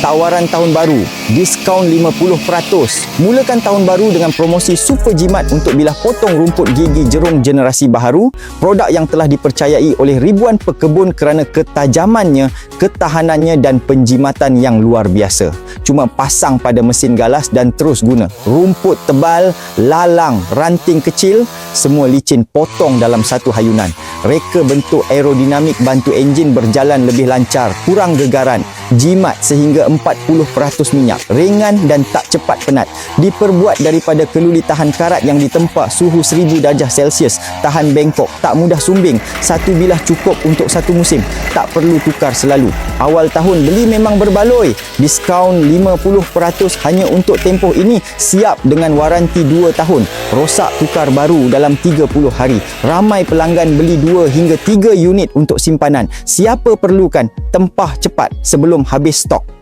tawaran tahun baru, diskaun 50%. Mulakan tahun baru dengan promosi Super Jimat untuk bilah potong rumput gigi jerung generasi baharu, produk yang telah dipercayai oleh ribuan pekebun kerana ketajamannya, ketahanannya dan penjimatan yang luar biasa. Cuma pasang pada mesin galas dan terus guna. Rumput tebal, lalang, ranting kecil, semua licin potong dalam satu hayunan. Reka bentuk aerodinamik bantu enjin berjalan lebih lancar, kurang gegaran. Jimat sehingga 40% minyak, ringan dan tak cepat penat. Diperbuat daripada keluli tahan karat yang ditempa suhu 1000 darjah Celsius, tahan bengkok, tak mudah sumbing. Satu bilah cukup untuk satu musim, tak perlu tukar selalu. Awal tahun beli memang berbaloi. Diskaun 50% hanya untuk tempoh ini, siap dengan waranti 2 tahun. Rosak tukar baru dalam 30 hari. Ramai pelanggan beli 2 hingga 3 unit untuk simpanan. Siapa perlukan, tempah cepat sebelum habis stok.